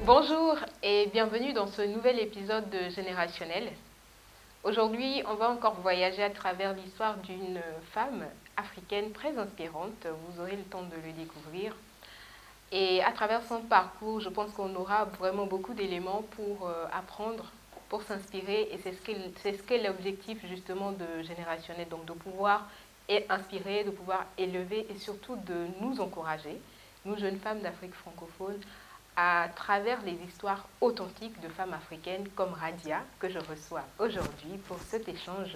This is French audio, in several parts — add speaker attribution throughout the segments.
Speaker 1: Bonjour et bienvenue dans ce nouvel épisode de Générationnel. Aujourd'hui, on va encore voyager à travers l'histoire d'une femme africaine très inspirante. Vous aurez le temps de le découvrir. Et à travers son parcours, je pense qu'on aura vraiment beaucoup d'éléments pour apprendre, pour s'inspirer. Et c'est ce qu'est l'objectif justement de Générationnel. Donc de pouvoir inspirer, de pouvoir élever et surtout de nous encourager, nous jeunes femmes d'Afrique francophone, à travers les histoires authentiques de femmes africaines comme Radia, que je reçois aujourd'hui pour cet échange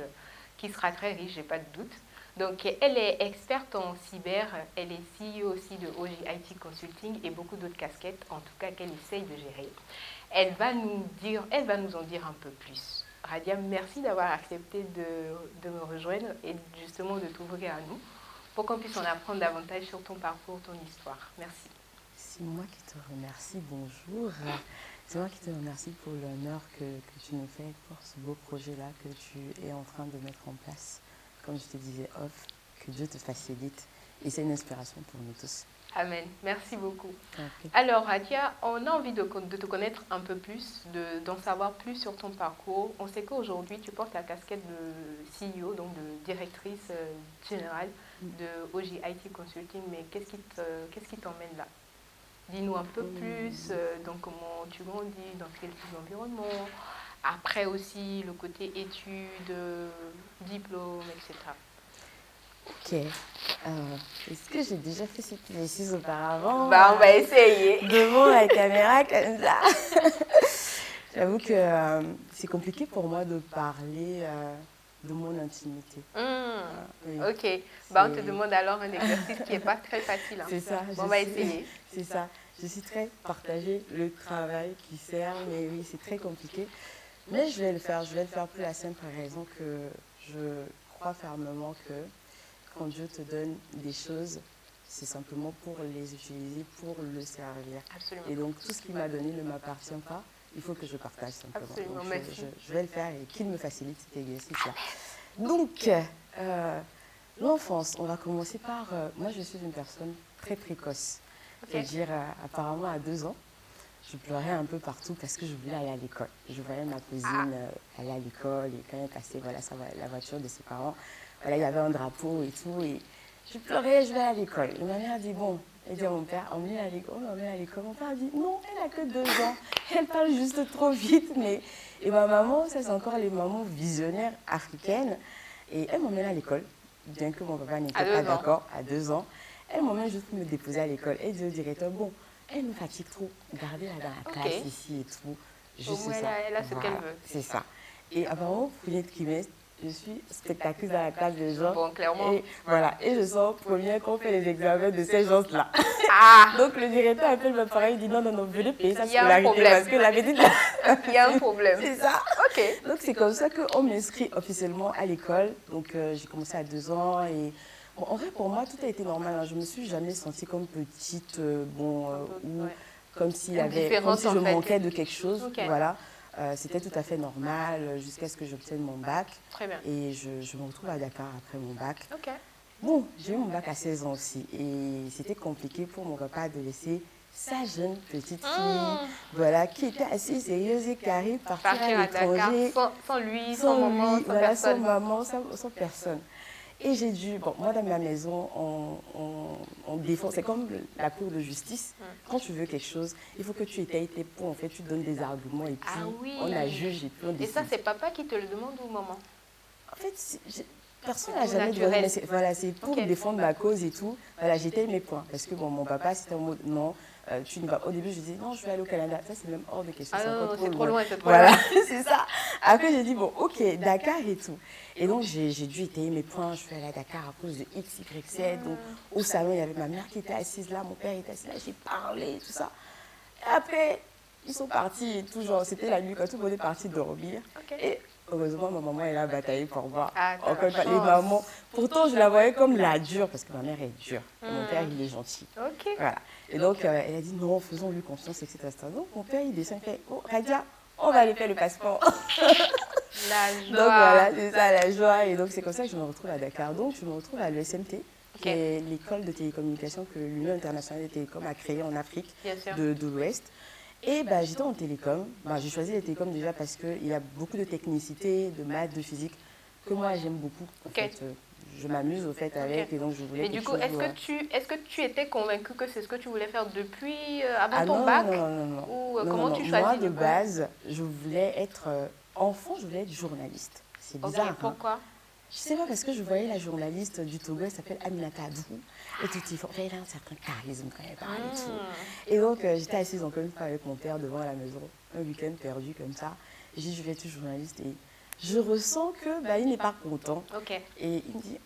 Speaker 1: qui sera très riche, j'ai pas de doute. Donc, elle est experte en cyber, elle est CEO aussi de OG IT Consulting et beaucoup d'autres casquettes, en tout cas qu'elle essaye de gérer. Elle va nous en dire un peu plus. Radia, merci d'avoir accepté de me rejoindre et justement de t'ouvrir à nous pour qu'on puisse en apprendre davantage sur ton parcours, ton histoire. Merci.
Speaker 2: C'est moi qui te remercie, bonjour. C'est moi qui te remercie pour l'honneur que tu nous fais pour ce beau projet-là que tu es en train de mettre en place. Comme je te disais off, que Dieu te facilite. Et c'est une inspiration pour nous tous.
Speaker 1: Amen. Merci beaucoup.
Speaker 2: Okay.
Speaker 1: Alors, Radia, on a envie de te connaître un peu plus, d'en savoir plus sur ton parcours. On sait qu'aujourd'hui, tu portes la casquette de CEO, donc de directrice générale de OG IT Consulting. Mais qu'est-ce qui t'emmène là? Dis-nous un peu plus, donc comment tu grandis, dans quel type d'environnement, après aussi le côté études, diplôme, etc.
Speaker 2: Ok. Est-ce que j'ai déjà fait cette exercice auparavant?
Speaker 1: Bah, on va essayer.
Speaker 2: Devant la caméra comme ça. J'avoue que c'est compliqué pour moi de parler de mon intimité.
Speaker 1: Oui. Ok. Bah, on te demande alors un exercice qui n'est pas très facile. Hein.
Speaker 2: C'est ça.
Speaker 1: Bon, on va essayer.
Speaker 2: C'est ça. Je suis très partagée, le travail qui sert, mais oui, c'est très compliqué. Mais je vais le faire. Je vais le faire pour la simple raison que je crois fermement que quand Dieu te donne des choses, c'est simplement pour les utiliser, pour le servir.
Speaker 1: Absolument.
Speaker 2: Et donc, tout ce qu'il m'a donné ne m'appartient pas. Il faut que je partage simplement.
Speaker 1: Absolument,
Speaker 2: donc,
Speaker 1: merci.
Speaker 2: je vais le faire et qu'il me facilite cet exercice-là. Donc, l'enfance, on va commencer par... moi, je suis une personne très précoce. Okay. C'est-à-dire, apparemment, à 2 ans, je pleurais un peu partout parce que je voulais aller à l'école. Je voyais ma cousine aller à l'école et quand elle passait la voiture de ses parents, voilà, il y avait un drapeau et tout. Et je pleurais, je vais à l'école. Et ma mère dit, bon, elle dit à mon père, emmenez à l'école, on l'emmène à l'école. Mon père dit, non, elle n'a que 2 ans. Elle parle juste trop vite. Mais... Et ma maman, ça c'est encore les mamans visionnaires africaines. Et elle m'emmène à l'école, bien que mon papa n'était pas d'accord, à 2 ans. Elle m'emmène juste pour me déposer à l'école. Elle dit au directeur, bon, elle nous fatigue trop, gardez-la dans la classe ici et tout.
Speaker 1: Juste ça. Elle a ce qu'elle veut.
Speaker 2: C'est ça. Et apparemment, premier trimestre, je suis spectacleuse dans la classe des gens.
Speaker 1: Bon, clairement.
Speaker 2: Et voilà, et je sors première quand on fait les examens de ces gens-là. Donc le directeur appelle ma parent, il dit non, venez payer sa scolarité parce que la médite...
Speaker 1: Il y a un problème.
Speaker 2: C'est ça.
Speaker 1: Ok.
Speaker 2: Donc c'est comme ça qu'on m'inscrit officiellement à l'école. Donc j'ai commencé à 2 ans et... Bon, en vrai, pour moi, tout a été normal. Hein. Je ne me suis jamais sentie comme petite, ou comme si je manquais de quelque chose.
Speaker 1: Okay.
Speaker 2: Voilà. C'était tout à fait normal jusqu'à ce que j'obtienne mon bac.
Speaker 1: Très bien.
Speaker 2: Et je me retrouve à Dakar après mon bac.
Speaker 1: Okay.
Speaker 2: Bon, j'ai eu mon bac à 16 ans aussi. Et c'était compliqué pour mon papa de laisser sa jeune petite fille, voilà, qui était assez sérieuse et qui arrive partir à l'étranger.
Speaker 1: Sans lui, sans maman, sans personne.
Speaker 2: Sans maman, sans personne. Et j'ai dû, bon, moi dans ma maison, on défend, c'est comme la cour de justice. Quand tu veux quelque chose, il faut que tu étayes tes points, en fait, tu donnes des arguments et puis on la juge et puis on décide.
Speaker 1: Et ça, c'est papa qui te le demande ou maman?
Speaker 2: En fait, personne n'a jamais demandé, mais voilà, c'est pour défendre ma cause et tout. Voilà, j'étais mes points. Parce que bon, mon papa, c'était en mode non, tu n'y vas pas. Au début, je disais non, je vais aller au Canada. Ça, c'est même hors de question.
Speaker 1: C'est trop loin, c'est trop
Speaker 2: loin. Voilà,
Speaker 1: loin.
Speaker 2: c'est ça. Après, j'ai dit bon, ok, Dakar et tout. Et donc, j'ai dû étayer mes points. Je suis allée à Dakar à cause de X, Y, Z. Donc, au salon, il y avait ma mère qui était assise là, mon père était assis là. J'ai parlé et tout ça. Et après, ils sont partis et tout. Genre, c'était la nuit quand tout le monde est parti dormir. Et heureusement, ma maman, elle a bataillé pour moi. Encore les mamans. Pourtant, je la voyais comme la dure, parce que ma mère est dure. Et mon père, il est gentil. Voilà. Et donc, elle a dit non, faisons-lui confiance, etc. Donc, mon père, il descend, il fait oh, Radia, on va aller faire le passeport.
Speaker 1: La joie.
Speaker 2: Donc, voilà, c'est ça, la joie. Et donc, c'est comme ça que je me retrouve à Dakar. Donc, je me retrouve à l'ESMT, qui est l'école de télécommunication que l'Union internationale des télécoms a créée en Afrique de l'Ouest. Et j'étais en télécom. J'ai choisi les télécoms déjà parce qu'il y a beaucoup de technicité, de maths, de physique, que moi j'aime beaucoup. En fait, je m'amuse au fait avec, et donc je voulais.
Speaker 1: Mais du coup, est-ce que tu étais convaincue que c'est ce que tu voulais faire depuis avant ton
Speaker 2: non,
Speaker 1: bac?
Speaker 2: Non.
Speaker 1: Ou comment tu choisis?
Speaker 2: Moi, de base, je voulais être enfant, je voulais être journaliste. C'est bizarre.
Speaker 1: Pourquoi?
Speaker 2: Je sais pas, parce que je voyais la journaliste du Togo, elle s'appelle Aminata Adou. Et tout, elle a un certain charisme quand elle parle et tout. Et donc, j'étais assise encore une fois avec mon père devant la maison, un week-end perdu comme ça. J'ai dit, je vais être journaliste. Et je ressens que il n'est pas content. Et il me dit,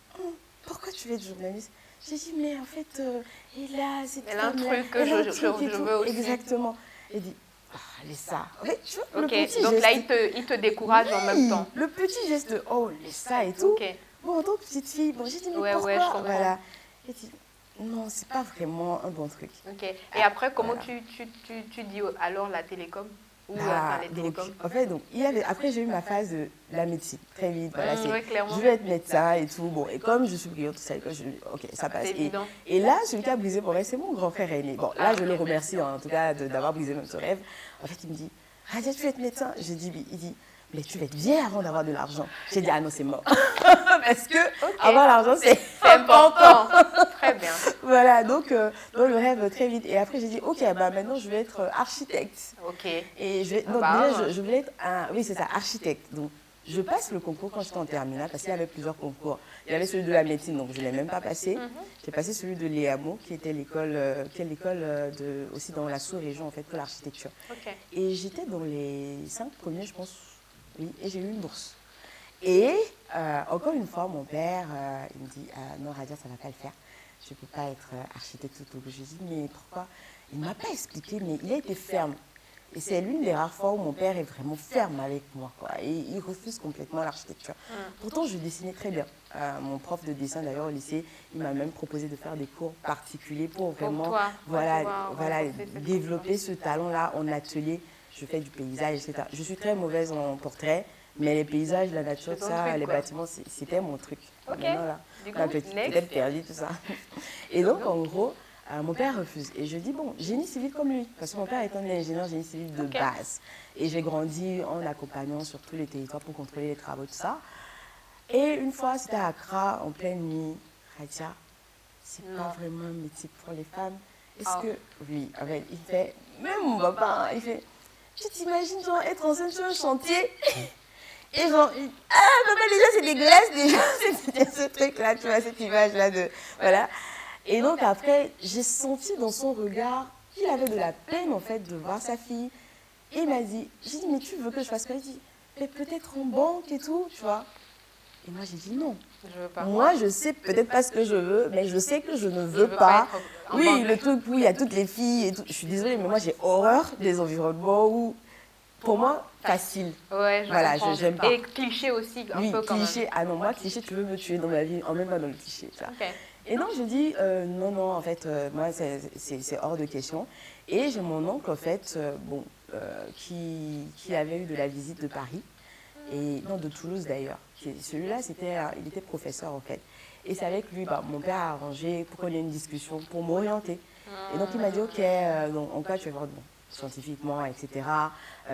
Speaker 2: pourquoi tu veux être journaliste? J'ai dit, mais en fait,
Speaker 1: elle a un truc que je veux aussi.
Speaker 2: Exactement. Il dit, laisse ça. En fait, tu vois, le petit
Speaker 1: donc
Speaker 2: geste,
Speaker 1: là, il te décourage en même temps.
Speaker 2: Le petit geste de, laisse ça et tout. Bon, en tant que petite fille, j'ai dit, mais pourquoi?
Speaker 1: Je comprends.
Speaker 2: Voilà. Et dit, non, c'est pas vraiment un bon truc.
Speaker 1: Et après, comment tu dis alors la télécom? Ou les télécoms?
Speaker 2: En fait, après, j'ai eu ma phase de la médecine, très vite. Voilà,
Speaker 1: clairement.
Speaker 2: Je vais être médecin et tout. Bon, et comme je suis brillante, tout ça, ça passe. Et là, celui qui a brisé mon rêve, c'est mon grand frère aîné. Bon, là, je le remercie en tout cas d'avoir brisé même ce rêve. En fait, il me dit, Radia, tu veux être médecin? J'ai dit, oui. Il dit, mais tu vas être vieille avant d'avoir de l'argent. J'ai dit, ah non, c'est mort. Parce que avoir l'argent, c'est
Speaker 1: important. Très bien.
Speaker 2: Voilà, donc le rêve très vite. Et après, j'ai dit, ok, maintenant, je vais être architecte. Et je voulais être oui, c'est ça, architecte. Donc, je passe le concours quand j'étais en terminale, parce qu'il y avait plusieurs concours. Il y avait celui de la médecine, donc je ne l'ai même pas passé. J'ai passé celui de l'EAMO, qui était l'école aussi dans la sous-région, en fait, pour l'architecture. Et j'étais dans les 5 premiers, je pense. Oui, et j'ai eu une bourse. Et encore une fois, mon père, il me dit, non, Radia, ça ne va pas le faire. Je ne peux pas être architecte au Togo. Je lui ai dit, mais pourquoi? Il ne m'a pas expliqué, mais il a été ferme. Et c'est l'une des rares fois où mon père est vraiment ferme avec moi, quoi. Et il refuse complètement l'architecture. Pourtant, je dessinais très bien. Mon prof de dessin, d'ailleurs, au lycée, il m'a même proposé de faire des cours particuliers pour vraiment développer ce talent-là en atelier. Je fais du paysage, etc. Je suis très mauvaise en portrait, mais les paysages, la nature, les bâtiments, c'était mon truc. Maintenant, là, la petite perdue, tout ça. Et donc, en gros, mon père refuse. Et je dis, bon, génie civil comme lui. Parce que mon père est un ingénieur génie civil de base. Et j'ai grandi en accompagnant sur tous les territoires pour contrôler les travaux, tout ça. Et une fois, c'était à Accra, en pleine nuit. Radia, c'est pas vraiment un métier pour les femmes. Est-ce que... Oui, en fait, il fait... Même mon papa, il fait... Tu t'imagines, genre, être enceinte sur un chantier et genre, papa, déjà, c'est dégueulasse, déjà, c'était ce truc-là, tu vois, cette image-là de... Voilà. Et donc, après, j'ai senti dans son regard qu'il avait de la peine, en fait, de voir sa fille. Et il m'a dit, j'ai dit, mais tu veux que je fasse quoi? Il dit, mais peut-être en banque et tout, tu vois. Et moi, j'ai dit non.
Speaker 1: Je veux pas.
Speaker 2: Moi, je sais peut-être pas ce que je veux, mais je sais que je ne veux pas. Oui, le truc où il y a toutes les filles et tout. Je suis désolée, mais moi, j'ai horreur des environnements où, pour moi, facile.
Speaker 1: Ouais,
Speaker 2: voilà, j'aime pas.
Speaker 1: Et cliché aussi, un peu quand
Speaker 2: cliché.
Speaker 1: même.
Speaker 2: Ah non, moi, cliché, tu veux me tuer dans ma vie, en même pas dans le cliché. Et donc, je dis, non, en fait, moi, c'est hors de question. Et j'ai mon oncle, en fait, qui avait eu de la visite de Paris. Et non, de Toulouse d'ailleurs. Celui-là, il était professeur en fait. Et c'est avec lui, mon père a arrangé pour qu'on ait une discussion, pour m'orienter. Et donc il m'a dit, ok, donc, en cas tu vas voir scientifiquement, etc.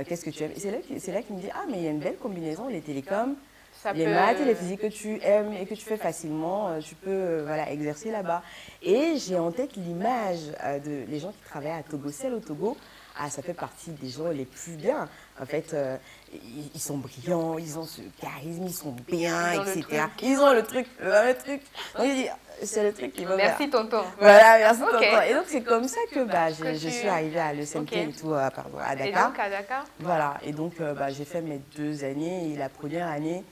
Speaker 2: Qu'est-ce que tu aimes? Et c'est là qu'il me dit, ah mais il y a une belle combinaison, les télécoms, les maths et les physiques que tu aimes et que tu fais facilement, tu peux exercer là-bas. Et j'ai en tête l'image de les gens qui travaillent à Togo, celle au Togo. Ça fait partie des gens les plus bien. En fait, ils sont brillants, ils ont ce charisme, ils sont bien, etc. Ils ont le truc. Donc, il dit, c'est le truc qui va
Speaker 1: Merci, tonton.
Speaker 2: Voilà, merci, tonton. Et donc, c'est comme ça que je suis arrivée à l'ESMT et tout, à Dakar.
Speaker 1: Et donc, à Dakar?
Speaker 2: Voilà. Et donc, j'ai fait mes 2 années. Et la première année,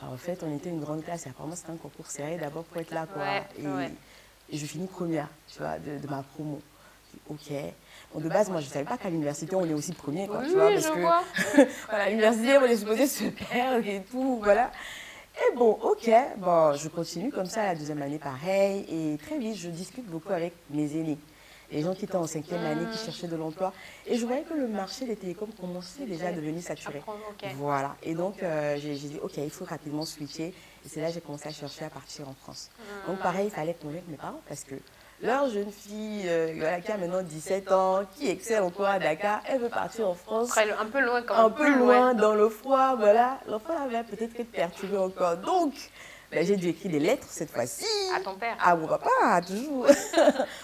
Speaker 2: en fait, on était une grande classe. Et apparemment, c'était un concours serré d'abord pour être là, quoi. Et je finis première, tu vois, de ma promo. Ok. Bon, de base, moi, je ne savais pas qu'à l'université, on est aussi premier, quoi, tu vois, parce que à l'université, on est supposé se perdre et tout, voilà. Et bon, ok, je continue comme ça la 2e année, pareil, et très vite, je discute beaucoup avec mes aînés. les gens qui étaient en 5e année, qui cherchaient de l'emploi. Et je voyais que le marché des télécoms commençait déjà à devenir saturé. Voilà. Et donc, j'ai dit, OK, il faut rapidement switcher. Et c'est là que j'ai commencé à chercher à partir en France. Donc, pareil, il fallait convaincre mes parents parce que leur jeune fille, voilà, qui a maintenant 17 ans, qui excelle encore à Dakar, elle veut partir en France.
Speaker 1: Un peu loin quand même.
Speaker 2: Un peu loin, dans le froid, voilà. L'enfant avait peut-être être perturbé encore. Donc, ben, j'ai dû écrire des lettres cette fois-ci.
Speaker 1: À ton père?
Speaker 2: À mon papa, toujours.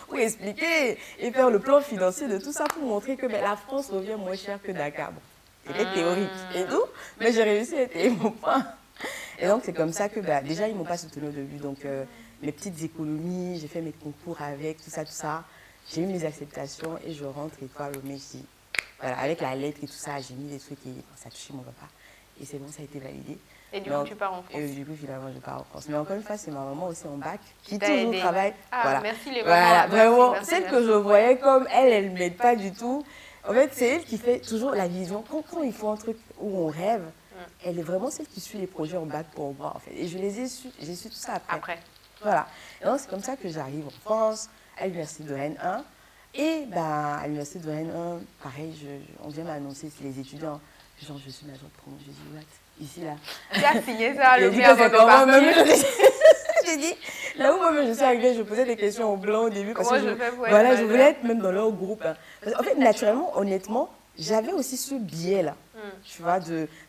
Speaker 2: Pour expliquer et faire le plan financier de tout ça pour montrer que ben, la France revient moins cher que Dakar. Bon, c'était théorique et tout, mais j'ai réussi à étayer mon point. Et donc, c'est comme ça que ben, déjà, ils ne m'ont pas soutenu au début. Donc, mes petites économies, j'ai fait mes concours avec, tout ça. J'ai eu mes acceptations et je rentre étoile au Messi. Voilà, avec la lettre et tout ça, j'ai mis des trucs et ça a touché mon papa. Et c'est bon, ça a été validé.
Speaker 1: Et du coup, tu pars en France.
Speaker 2: Et du coup, finalement, je pars en France. Mais encore une fois, c'est ma maman aussi en bac qui toujours travaille.
Speaker 1: Ah,
Speaker 2: voilà.
Speaker 1: Merci les mamans.
Speaker 2: Voilà, vraiment,
Speaker 1: merci,
Speaker 2: celle que je voyais comme elle ne m'aide pas du tout. En fait, c'est elle qui fait toujours la vision. Quand il faut un truc où on rêve, elle est vraiment celle qui suit les projets en bac pour moi, en fait. Et je les ai su, j'ai su tout ça après. Voilà. Et donc, c'est comme ça que j'arrive en France, à l'université de Rennes 1. Et bah, à l'université de Rennes 1, pareil, on vient m'annoncer, c'est les étudiants. Genre, je suis l'agent de promo. Je dis, what? Ici, là.
Speaker 1: Tu as signé ça, le
Speaker 2: bien avant de partir. J'ai dit, là où moi-même je suis arrivée, je posais des questions aux blancs au début. Parce que je voulais être même dans leur groupe. Hein. En fait, naturellement, honnêtement, j'avais aussi ce biais-là. Tu vois,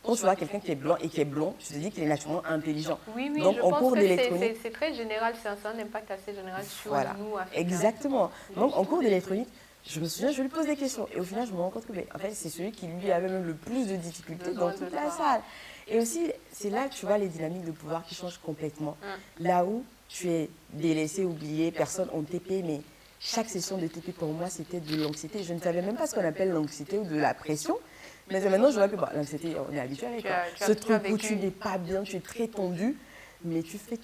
Speaker 2: quand tu vois quelqu'un qui est blanc et qui est blond, je te dis qu'il est naturellement intelligent.
Speaker 1: Oui, oui,
Speaker 2: donc,
Speaker 1: je pense que c'est très général, c'est un impact assez général sur nous. Africains.
Speaker 2: Exactement. Donc, en cours d'électronique, je me souviens, je lui pose des questions. Et au final, je me rends compte que en fait, c'est celui qui lui avait même le plus de difficultés dans toute la salle. Et aussi, c'est là que tu vois les dynamiques de pouvoir qui changent complètement. Là où tu es délaissé, oublié, personne en TP, mais chaque session de TP pour moi, c'était de l'anxiété. Je ne savais même pas ce qu'on appelle l'anxiété ou de la pression. Mais maintenant, je vois que l'anxiété, on est habitué avec ce truc où tu n'es pas bien, tu es très tendu, mais tu fais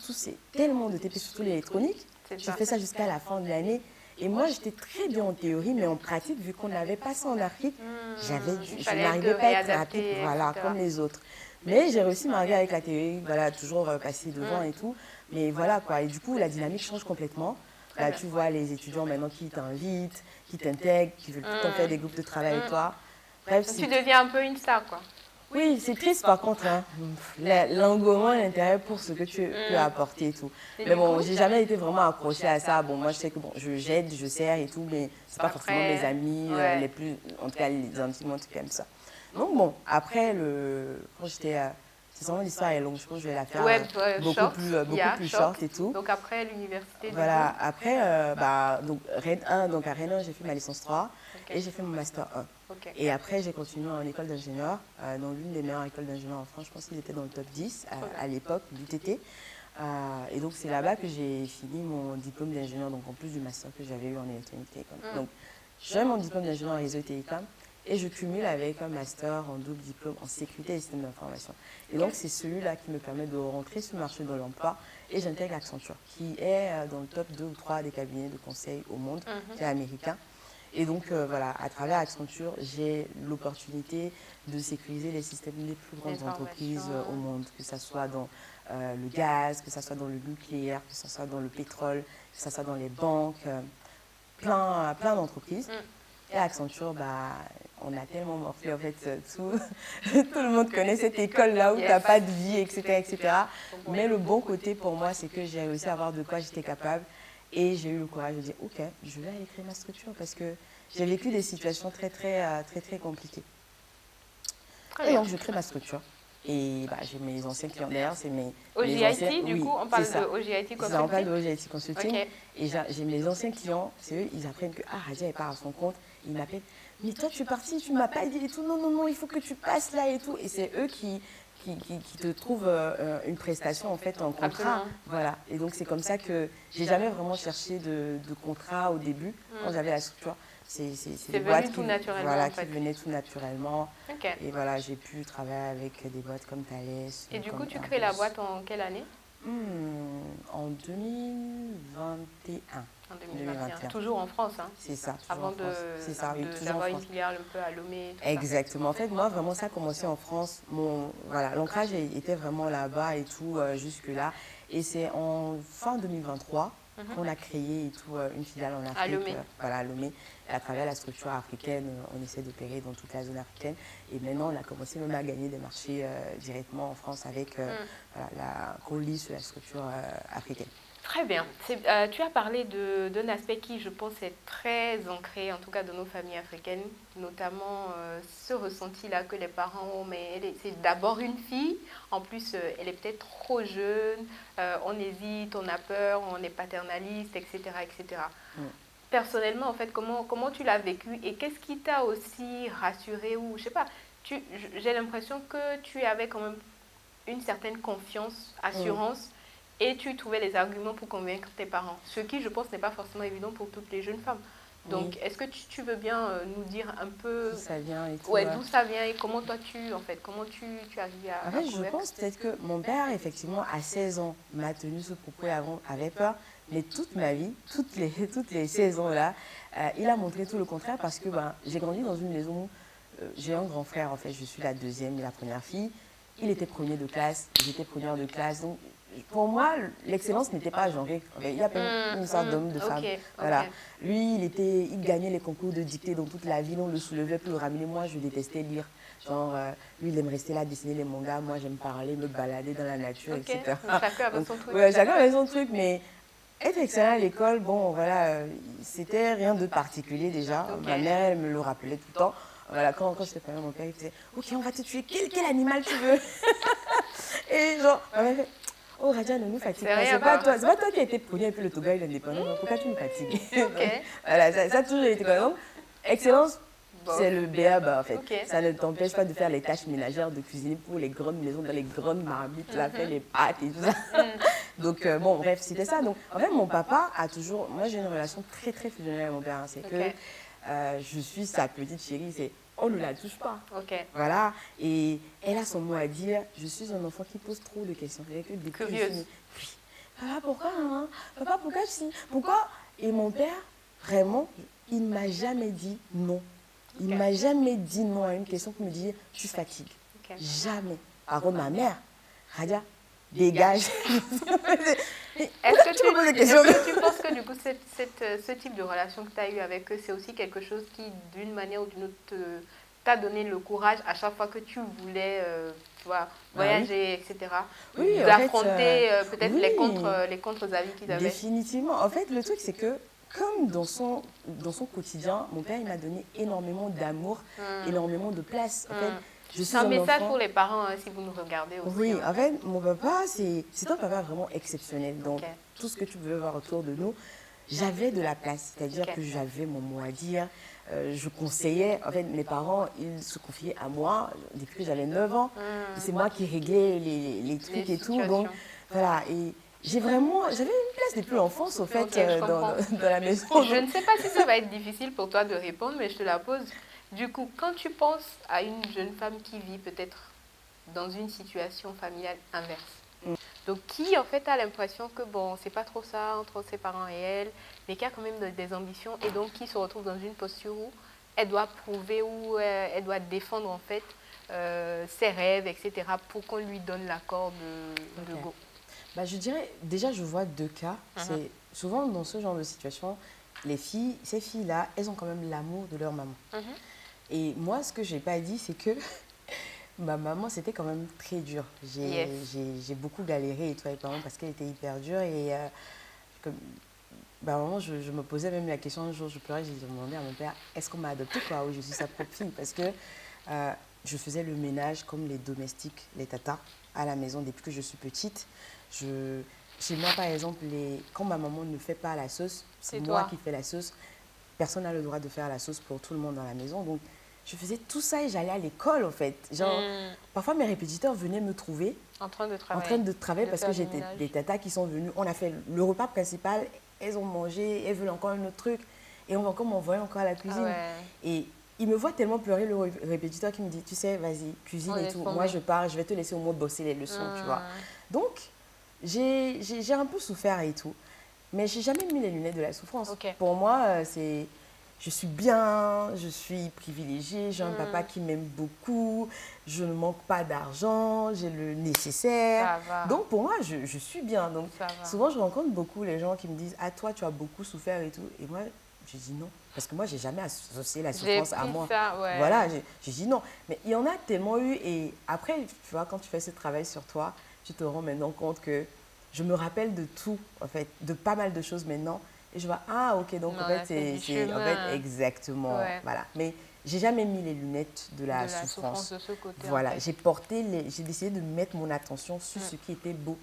Speaker 2: tellement de TP, surtout l'électronique, tu fais ça jusqu'à la fin de l'année. Et moi, j'étais très bien en théorie, mais en pratique, vu qu'on n'avait pas ça en Afrique, je n'arrivais pas à être rapide, voilà, comme les autres. Mais j'ai réussi à m'arriver avec la théorie, voilà, toujours passer devant et tout. Mais voilà, quoi. Et du coup, la dynamique change complètement. Là, tu vois les étudiants maintenant qui t'invitent, qui t'intègrent, qui veulent tout le temps faire des groupes de travail avec toi.
Speaker 1: Bref, tu deviens un peu une star, quoi.
Speaker 2: Oui, c'est triste par contre, hein. L'engouement et l'intérêt pour ce que tu peux apporter et tout. Mais bon, j'ai jamais été vraiment accrochée à ça. Bon, moi je sais que bon, j'aide, je sers et tout, mais c'est pas forcément mes amis, les plus, en tout cas les intimes, en tout cas comme ça. Donc bon, après, quand j'étais, c'est vraiment l'histoire est longue, je pense que je vais la faire beaucoup plus short et tout.
Speaker 1: Donc après l'université.
Speaker 2: Voilà, après, donc Rennes 1, donc à Rennes 1, j'ai fait ma licence 3 et j'ai fait mon master 1. Et après, j'ai continué en école d'ingénieur, dans l'une des meilleures écoles d'ingénieur en France. Je pense qu'il était dans le top 10 à l'époque du TT. Et donc, c'est là-bas que j'ai fini mon diplôme d'ingénieur, donc en plus du master que j'avais eu en électronique télécom. Donc, j'ai mon diplôme d'ingénieur en réseau et télécom et je cumule avec un master en double diplôme en sécurité et système d'information. Et donc, c'est celui-là qui me permet de rentrer sur le marché de l'emploi et j'intègre Accenture, qui est dans le top 2 ou 3 des cabinets de conseil au monde, qui est américain. Et donc, voilà, à travers Accenture, j'ai l'opportunité de sécuriser les systèmes des plus grandes entreprises au monde, que ce soit dans le gaz, que ce soit dans le nucléaire, que ce soit dans le pétrole, que ce soit dans les banques, plein d'entreprises. Et Accenture, on a tellement morflé, en fait, tout le monde connaît cette école-là où tu n'as pas de vie, etc., etc. Mais le bon côté pour moi, c'est que j'ai réussi à voir de quoi j'étais capable. Et j'ai eu le courage de dire, OK, je vais aller créer ma structure parce que j'ai vécu des situations très compliquées. Et donc, je crée ma structure. Et j'ai mes anciens clients. D'ailleurs, c'est mes
Speaker 1: anciens... du coup, on parle de OGIT Consulting.
Speaker 2: On parle de OGIT Consulting. Et j'ai mes anciens clients, c'est eux, ils apprennent que Radia, elle part à son compte. Ils m'appellent, mais toi, tu es partie, tu ne m'as pas dit et tout. Non, il faut que tu passes là et tout. Et c'est eux qui te trouvent une prestation en fait en contrat.
Speaker 1: Absolument.
Speaker 2: Voilà. Et donc c'est comme ça que j'ai jamais vraiment cherché de contrat au début quand j'avais la structure. C'est des boîtes qui venaient tout naturellement. Et voilà, j'ai pu travailler avec des boîtes comme Thales.
Speaker 1: Et du coup, tu crées la boîte en quelle année?
Speaker 2: En 2021.
Speaker 1: En 2021. Toujours en France, hein?
Speaker 2: C'est ça.
Speaker 1: Avant d'avoir une filiale un peu à Lomé.
Speaker 2: Exactement. En fait, moi, vraiment, ça a commencé en France. L'ancrage était vraiment là-bas et tout, jusque-là. Et c'est en fin 2023 qu'on a créé et tout, une filiale en
Speaker 1: À
Speaker 2: Afrique,
Speaker 1: Lomé.
Speaker 2: voilà, à Lomé. Et à travers la structure africaine, on essaie d'opérer dans toute la zone africaine. Et maintenant, on a commencé même à gagner des marchés directement en France avec voilà, qu'on lit sur la structure africaine.
Speaker 1: Très bien. Tu as parlé d'un aspect qui, je pense, est très ancré, en tout cas dans nos familles africaines, notamment ce ressenti-là que les parents ont, mais c'est d'abord une fille, en plus elle est peut-être trop jeune, on hésite, on a peur, on est paternaliste, etc. etc. Personnellement, en fait, comment tu l'as vécu et qu'est-ce qui t'a aussi rassuré ou, je sais pas, j'ai l'impression que tu avais quand même une certaine confiance, assurance, et tu trouvais les arguments pour convaincre tes parents. Ce qui, je pense, n'est pas forcément évident pour toutes les jeunes femmes. Donc, est-ce que tu veux bien nous dire un peu
Speaker 2: D'où ça vient et tout.
Speaker 1: ouais, d'où ça vient et comment toi comment tu arrives
Speaker 2: En
Speaker 1: à
Speaker 2: fait, je
Speaker 1: convaincre?
Speaker 2: pense peut-être que mon père, effectivement, à 16 ans, m'a tenu ce propos et avait peur. Mais toute ma vie, toutes les 16 ans-là, il a montré tout le contraire parce que j'ai grandi dans une maison où j'ai un grand frère, en fait, je suis la deuxième et la première fille. Il était premier de classe, j'étais première de classe. Donc, pour moi, l'excellence n'était pas genrée. Il y a pas une sorte d'homme, de femme. Voilà. Lui, il gagnait les concours de dictée dans toute la ville. On le soulevait pour le ramener. Moi, je détestais lire. Genre, lui, il aime rester là, dessiner les mangas. Moi, j'aime parler, me balader dans la nature, etc.
Speaker 1: Chacun avait son truc.
Speaker 2: Ouais, chacun avait son truc, mais être excellent à l'école, bon, voilà, c'était rien de particulier déjà. Ma mère, elle me le rappelait tout le temps. Voilà, quand je te parlais, mon père, il disait, ok, on va te tuer, quel animal tu veux? Et genre, ma mère fait, oh, Radia, ne nous fatigue pas. C'est pas toi qui as été premier et puis le Togo est indépendant. Donc, pourquoi tu nous fatigues? Voilà, ça a toujours été comme ça. Donc, excellence, c'est le béaba en fait. Ça ne t'empêche pas de faire les tâches ménagères, de cuisiner pour les grandes maisons, dans les grandes marmites, là, faire les pâtes et tout ça. Donc, bon, bref, c'était ça. Donc, en fait, mon papa a toujours. Moi, j'ai une relation très, très fusionnelle avec mon père. C'est que je suis sa petite chérie. C'est on ne la touche pas. Voilà. Et elle a son mot à dire. Je suis un enfant qui pose trop de questions.
Speaker 1: Curieuse.
Speaker 2: Oui. Papa, pourquoi, hein? Papa, pourquoi si? Pourquoi? Et mon père, vraiment, il ne m'a jamais dit non. Il ne m'a jamais dit non à une question pour me dire tu fatigues. Jamais. Par contre, ma mère, Radia, dégage.
Speaker 1: Est-ce que tu penses que du coup, ce type de relation que tu as eu avec eux, c'est aussi quelque chose qui, d'une manière ou d'une autre, t'a donné le courage à chaque fois que tu voulais voyager, etc.
Speaker 2: Oui,
Speaker 1: d'affronter peut-être les contre-avis qu'ils avaient.
Speaker 2: Définitivement. En fait, le truc, c'est que comme dans son quotidien, mon père, il m'a donné énormément d'amour, énormément de place. En fait,
Speaker 1: c'est un message pour les parents, si vous nous regardez aussi.
Speaker 2: Oui, en fait, mon papa, c'est un papa vraiment exceptionnel. Donc, tout ce que tu veux voir autour de nous, j'avais de la place. C'est-à-dire que j'avais mon mot à dire. Je conseillais. En fait, mes parents, ils se confiaient à moi depuis que j'avais 9 ans. C'est moi qui réglais les trucs et tout. Donc, voilà. Et j'avais une place depuis l'enfance, au fait, dans la maison.
Speaker 1: Je ne sais pas si ça va être difficile pour toi de répondre, mais je te la pose. Du coup, quand tu penses à une jeune femme qui vit peut-être dans une situation familiale inverse, donc qui en fait a l'impression que bon, c'est pas trop ça entre ses parents et elle, mais qui a quand même des ambitions et donc qui se retrouve dans une posture où elle doit prouver ou elle doit défendre en fait ses rêves, etc. pour qu'on lui donne l'accord de go.
Speaker 2: Je dirais, déjà, je vois deux cas. C'est souvent dans ce genre de situation, ces filles-là, elles ont quand même l'amour de leur maman. Et moi, ce que je n'ai pas dit, c'est que ma maman, c'était quand même très dur. J'ai beaucoup galéré et tout avec maman parce qu'elle était hyper dure. Et maman, je me posais même la question un jour, je pleurais, j'ai demandé à mon père, est-ce qu'on m'a adoptée quoi, ou je suis sa propre fille? Parce que je faisais le ménage comme les domestiques, les tatas, à la maison depuis que je suis petite. Chez moi, par exemple, quand ma maman ne fait pas la sauce, c'est moi qui fais la sauce. Personne n'a le droit de faire la sauce pour tout le monde dans la maison. Donc, je faisais tout ça et j'allais à l'école, en fait. Genre, parfois, mes répétiteurs venaient me trouver
Speaker 1: en train de
Speaker 2: travailler parce que j'étais des tatas qui sont venues. On a fait le repas principal, elles ont mangé, elles veulent encore un autre truc. Et on va encore m'envoyer encore à la cuisine. Et il me voit tellement pleurer, le répétiteur, qui me dit, tu sais, vas-y, cuisine et tout. Moi, je pars, je vais te laisser au moins bosser les leçons, tu vois. Donc, j'ai un peu souffert et tout. Mais je n'ai jamais mis les lunettes de la souffrance. Pour moi, je suis bien, je suis privilégiée, j'ai un papa qui m'aime beaucoup, je ne manque pas d'argent, j'ai le nécessaire.
Speaker 1: Ça va.
Speaker 2: Donc, pour moi, je suis bien. Donc,
Speaker 1: Ça va.
Speaker 2: souvent, je rencontre beaucoup les gens qui me disent « Ah, toi, tu as beaucoup souffert et tout. » Et moi, je dis non. Parce que moi, je n'ai jamais associé la
Speaker 1: J'ai
Speaker 2: souffrance à
Speaker 1: pris
Speaker 2: moi.
Speaker 1: ça, ouais.
Speaker 2: Voilà, j'ai dit non. Mais il y en a tellement eu. Et après, tu vois, quand tu fais ce travail sur toi, tu te rends maintenant compte que je me rappelle de tout, en fait, de pas mal de choses maintenant. Et je vois, ah, ok, donc
Speaker 1: On
Speaker 2: en
Speaker 1: a
Speaker 2: fait,
Speaker 1: fait du
Speaker 2: en fait,
Speaker 1: chemin.
Speaker 2: exactement,
Speaker 1: Ouais.
Speaker 2: voilà. Mais j'ai jamais mis les lunettes de la
Speaker 1: De la souffrance
Speaker 2: souffrance.
Speaker 1: de ce côté, en
Speaker 2: Voilà,
Speaker 1: fait.
Speaker 2: j'ai décidé de mettre mon attention sur ce qui était beau.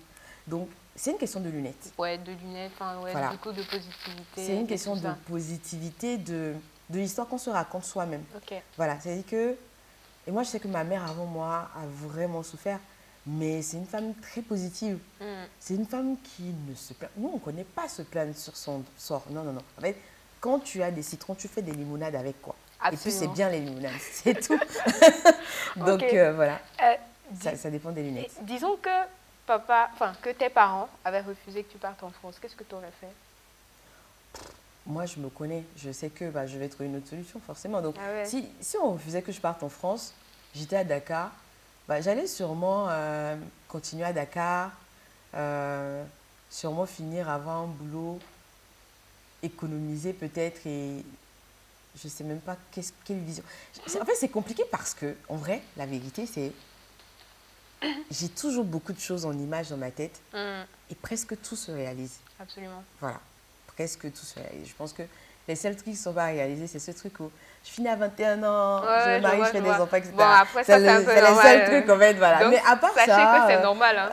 Speaker 2: Donc, c'est une question de lunettes.
Speaker 1: Ouais, de lunettes, enfin, ouais,
Speaker 2: Voilà.
Speaker 1: beaucoup de positivité.
Speaker 2: C'est une
Speaker 1: et
Speaker 2: question
Speaker 1: tout
Speaker 2: de
Speaker 1: ça.
Speaker 2: positivité, de l'histoire qu'on se raconte soi-même.
Speaker 1: Ok.
Speaker 2: Voilà, c'est-à-dire que, et moi je sais que ma mère avant moi a vraiment souffert, mais c'est une femme très positive. C'est une femme qui ne se plaint. Nous, on ne connaît pas se plaindre sur son sort. Non, non, non. En fait, quand tu as des citrons, tu fais des limonades avec quoi. Et puis c'est
Speaker 1: Absolument.
Speaker 2: bien les limonades, c'est tout. Donc
Speaker 1: Ok.
Speaker 2: voilà,
Speaker 1: Dis-
Speaker 2: ça dépend des lunettes.
Speaker 1: Disons que papa, enfin, que tes parents avaient refusé que tu partes en France. Qu'est-ce que tu aurais fait?
Speaker 2: Moi, je me connais, je sais que bah, je vais trouver une autre solution, forcément. Donc,
Speaker 1: Ah ouais.
Speaker 2: si on refusait que je parte en France, j'étais à Dakar, bah, j'allais sûrement continuer à Dakar, sûrement finir avant un boulot, économiser peut-être et je ne sais même pas quelle vision. En fait, c'est compliqué parce que, en vrai, la vérité, c'est j'ai toujours beaucoup de choses en images dans ma tête et presque tout se réalise.
Speaker 1: Absolument.
Speaker 2: Voilà, presque tout se réalise. Je pense que les seuls trucs qui ne sont pas réalisés, c'est ce truc où je finis à 21 ans,
Speaker 1: Ouais,
Speaker 2: je me marie, je
Speaker 1: je
Speaker 2: fais des
Speaker 1: vois.
Speaker 2: enfants, etc.
Speaker 1: Bon, après, ça, c'est un peu
Speaker 2: les
Speaker 1: normal.
Speaker 2: seuls trucs, en fait, voilà.
Speaker 1: Donc,
Speaker 2: mais à part
Speaker 1: sachez
Speaker 2: ça,
Speaker 1: que c'est normal. Hein.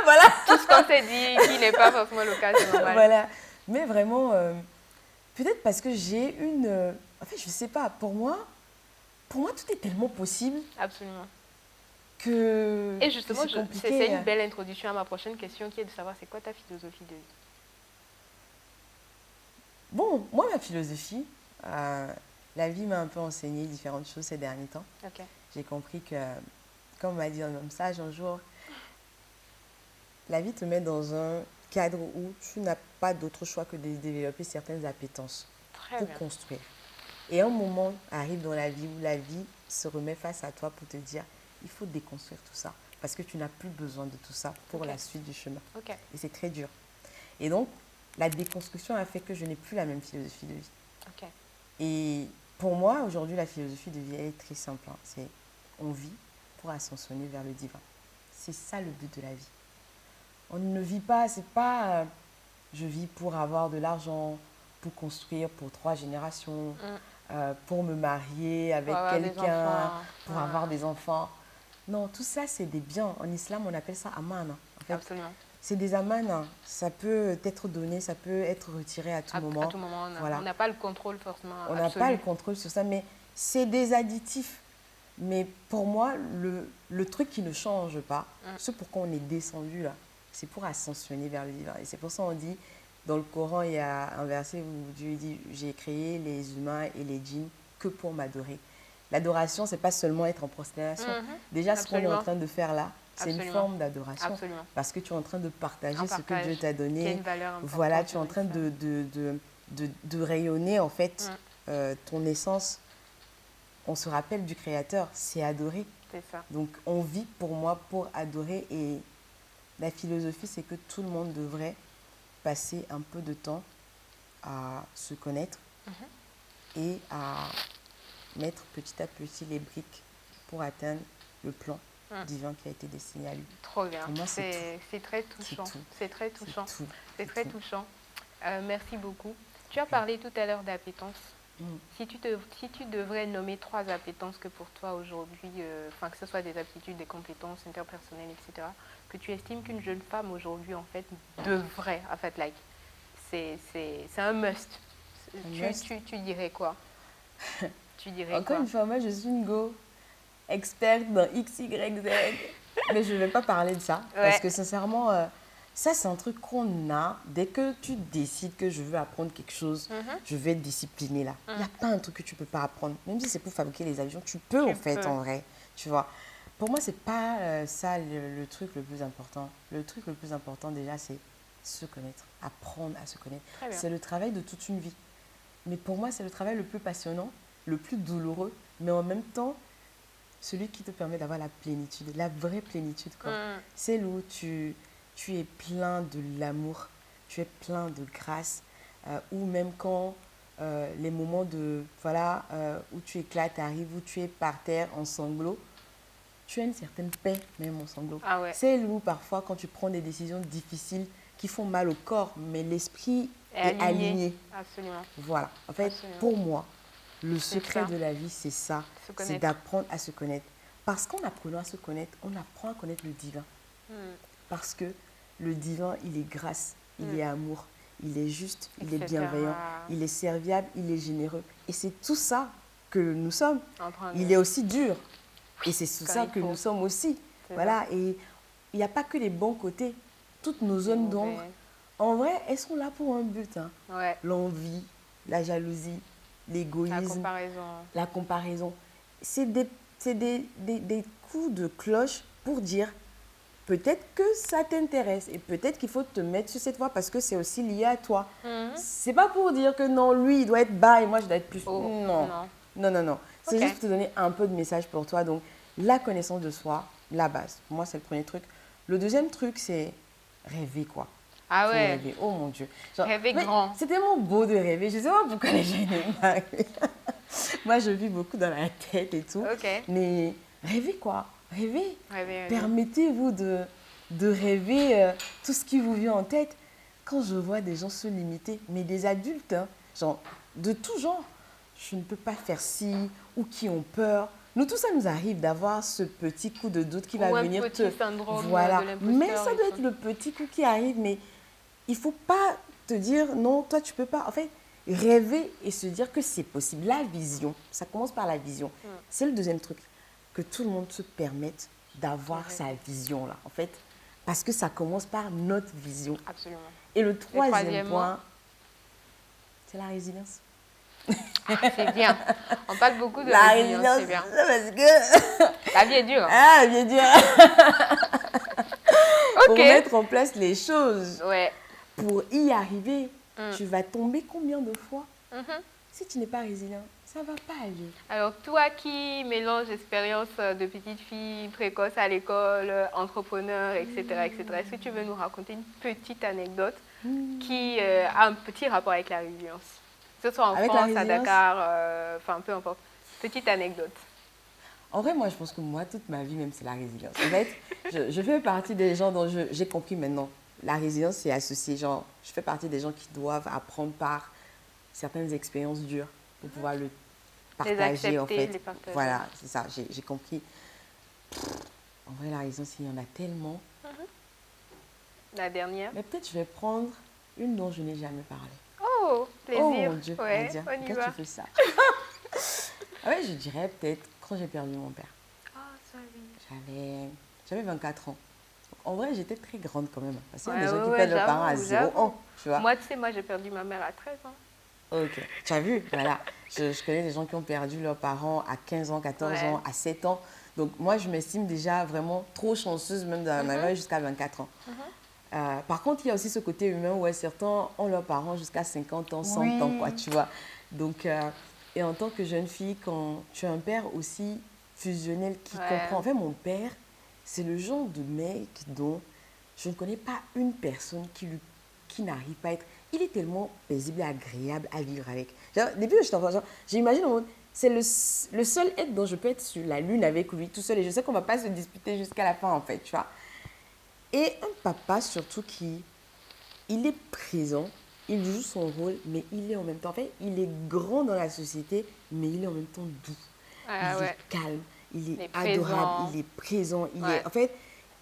Speaker 2: voilà.
Speaker 1: Tout ce qu'on s'est dit qui n'est pas forcément le cas, c'est normal.
Speaker 2: Voilà. Mais vraiment, peut-être parce que j'ai une... en fait, je ne sais pas, pour moi, tout est tellement possible
Speaker 1: Absolument.
Speaker 2: que
Speaker 1: Et justement,
Speaker 2: c'est compliqué.
Speaker 1: c'est une belle introduction à ma prochaine question qui est de savoir c'est quoi ta philosophie de vie.
Speaker 2: Bon, moi, ma philosophie, la vie m'a un peu enseigné différentes choses ces derniers temps.
Speaker 1: Ok.
Speaker 2: J'ai compris que, comme on m'a dit dans le message un jour, la vie te met dans un cadre où tu n'as pas d'autre choix que de développer certaines appétences
Speaker 1: Très
Speaker 2: pour
Speaker 1: bien.
Speaker 2: construire. Et un moment arrive dans la vie où la vie se remet face à toi pour te dire, il faut déconstruire tout ça parce que tu n'as plus besoin de tout ça pour la suite du chemin.
Speaker 1: Ok.
Speaker 2: Et c'est très dur. Et donc, la déconstruction a fait que je n'ai plus la même philosophie de vie.
Speaker 1: Ok.
Speaker 2: Et pour moi, aujourd'hui, la philosophie de vie, elle est très simple. Hein. C'est on vit pour ascensionner vers le divin. C'est ça le but de la vie. On ne vit pas, c'est pas je vis pour avoir de l'argent, pour construire pour 3 générations, pour me marier avec quelqu'un, pour avoir des enfants. Non, tout ça, c'est des biens. En islam, on appelle ça amana. En fait,
Speaker 1: absolument.
Speaker 2: C'est des amanas. Ça peut être donné, ça peut être retiré à tout moment.
Speaker 1: À tout moment, on n'a pas le contrôle forcément.
Speaker 2: On n'a pas le contrôle sur ça, mais c'est des additifs. Mais pour moi, le truc qui ne change pas, ce pourquoi on est descendu là, c'est pour ascensionner vers le divin. Et c'est pour ça qu'on dit, dans le Coran, il y a un verset où Dieu dit « J'ai créé les humains et les djinns que pour m'adorer ». L'adoration, ce n'est pas seulement être en prosternation. Déjà, ce qu'on est en train de faire là, c'est une forme d'adoration. Parce que tu es en train de partager ce que Dieu t'a donné. Voilà, tu es en train de rayonner en fait ton essence. On se rappelle du Créateur, c'est adorer.
Speaker 1: C'est ça.
Speaker 2: Donc, on vit pour moi pour adorer. Et la philosophie, c'est que tout le monde devrait passer un peu de temps à se connaître et à mettre petit à petit les briques pour atteindre le plan divin qui a été destiné à lui.
Speaker 1: Trop bien. C'est très touchant. C'est très touchant. C'est très touchant. Merci beaucoup. Tu as parlé tout à l'heure d'appétence. Si tu devrais nommer 3 appétences que pour toi aujourd'hui, que ce soit des aptitudes, des compétences interpersonnelles, etc., que tu estimes qu'une jeune femme aujourd'hui, en fait, devrait, en fait, c'est un must. Tu dirais quoi? Tu dirais
Speaker 2: Encore une fois, moi, je suis une go experte dans X, Y, Z. Mais je ne vais pas parler de ça. Parce que sincèrement, ça, c'est un truc qu'on a. Dès que tu décides que je veux apprendre quelque chose, je vais être disciplinée là. Il n'y a pas un truc que tu ne peux pas apprendre. Même si c'est pour fabriquer les avions, tu peux en fait, en vrai. Tu vois. Pour moi, ce n'est pas ça le truc le plus important. Le truc le plus important déjà, c'est se connaître. Apprendre à se connaître. C'est le travail de toute une vie. Mais pour moi, c'est le travail le plus passionnant, le plus douloureux, mais en même temps, celui qui te permet d'avoir la plénitude, la vraie plénitude, quoi. Celle où tu es plein de l'amour, tu es plein de grâce, ou même quand les moments où tu éclates arrivent, où tu es par terre en sanglots, tu as une certaine paix même en sanglots.
Speaker 1: Ah ouais.
Speaker 2: Celle où parfois quand tu prends des décisions difficiles qui font mal au corps, mais l'esprit est aligné.
Speaker 1: Absolument.
Speaker 2: Voilà. En fait,
Speaker 1: Absolument.
Speaker 2: pour moi, le secret
Speaker 1: ça.
Speaker 2: de la vie, c'est ça. C'est d'apprendre à se connaître. Parce qu'en apprenant à se connaître, on apprend à connaître le divin. Parce que le divin, il est grâce, il est amour, il est juste, il est bienveillant, il est serviable, il est généreux. Et c'est tout ça que nous sommes. Il est aussi dur. Et c'est tout ça que nous sommes aussi. Voilà. Et il n'y a pas que les bons côtés. Toutes nos zones d'ombre, en vrai, elles sont là pour un but. Hein.
Speaker 1: Ouais.
Speaker 2: L'envie, la jalousie, l'égoïsme, la comparaison. C'est des coups de cloche pour dire peut-être que ça t'intéresse et peut-être qu'il faut te mettre sur cette voie parce que c'est aussi lié à toi. C'est pas pour dire que non, lui, il doit être bas et moi, je dois être plus... Non. C'est juste pour te donner un peu de message pour toi. Donc, la connaissance de soi, la base. Pour moi, c'est le premier truc. Le deuxième truc, c'est rêver, quoi.
Speaker 1: Ah ouais.
Speaker 2: Rêver. Oh mon Dieu.
Speaker 1: Rêver grand.
Speaker 2: C'est tellement beau de rêver. Je ne sais pas pourquoi les gens n'aiment pas rêver. Moi, je vis beaucoup dans la tête et tout. Mais rêvez, quoi. Rêvez. Permettez-vous de rêver tout ce qui vous vient en tête. Quand je vois des gens se limiter, mais des adultes, hein, genre de tout genre, je ne peux pas faire ci, ou qui ont peur. Nous, tout ça nous arrive d'avoir ce petit coup de doute qui va venir te... Voilà. Mais ça doit être le petit coup qui arrive, mais il ne faut pas te dire non, toi, tu ne peux pas. En fait, rêver et se dire que c'est possible. La vision, ça commence par la vision. C'est le deuxième truc, que tout le monde se permette d'avoir sa vision, là, en fait, parce que ça commence par notre vision.
Speaker 1: Absolument.
Speaker 2: Et le troisième point, c'est la résilience.
Speaker 1: C'est bien. On parle beaucoup de la résilience, c'est bien.
Speaker 2: Parce que...
Speaker 1: La vie est dure.
Speaker 2: Ah, la vie est dure. Pour mettre en place les choses, pour y arriver, tu vas tomber combien de fois? Si tu n'es pas résilient, ça ne va pas aller.
Speaker 1: Alors, toi qui mélanges expérience de petite fille précoce à l'école, entrepreneur, etc., est-ce que tu veux nous raconter une petite anecdote qui a un petit rapport avec la résilience? Que ce soit en France, à Dakar, enfin peu importe. Petite anecdote.
Speaker 2: En vrai, moi, je pense que moi, toute ma vie, même, c'est la résilience. En fait, je fais partie des gens dont j'ai compris maintenant. La résilience, c'est associé. Genre, je fais partie des gens qui doivent apprendre par certaines expériences dures pour pouvoir le partager, en fait. Voilà, c'est ça, j'ai compris. En vrai, la résilience, il y en a tellement.
Speaker 1: La dernière?
Speaker 2: Mais peut-être je vais prendre une dont je n'ai jamais parlé.
Speaker 1: Oh, plaisir.
Speaker 2: Oh mon Dieu,
Speaker 1: on y
Speaker 2: pourquoi
Speaker 1: va.
Speaker 2: tu fais ça? Ouais, je dirais peut-être quand j'ai perdu mon père. J'avais 24 ans. En vrai, j'étais très grande quand même. Parce qu'il y a des gens qui perdent leurs parents à 0 ans. Tu vois?
Speaker 1: Moi, tu sais, j'ai perdu ma mère à 13 ans.
Speaker 2: Ok, tu as vu? Voilà. Je connais des gens qui ont perdu leurs parents à 15 ans, 14 ans, à 7 ans. Donc, moi, je m'estime déjà vraiment trop chanceuse, même dans ma vie, jusqu'à 24 ans. Par contre, il y a aussi ce côté humain où certains ont leurs parents jusqu'à 50 ans, 100 ans, quoi, tu vois. Donc, et en tant que jeune fille, quand tu as un père aussi fusionnel qui comprend... En fait, mon père, c'est le genre de mec dont je ne connais pas une personne qui n'arrive pas à être... Il est tellement paisible et agréable à vivre avec. Genre, depuis que je suis enfant, j'imagine au monde, c'est le seul être dont je peux être sur la lune avec lui, tout seul. Et je sais qu'on ne va pas se disputer jusqu'à la fin, en fait, tu vois. Et un papa, surtout, il est présent, il joue son rôle, mais il est en même temps... En fait, il est grand dans la société, mais il est en même temps doux. Il est calme, il est adorable, il est présent. En fait,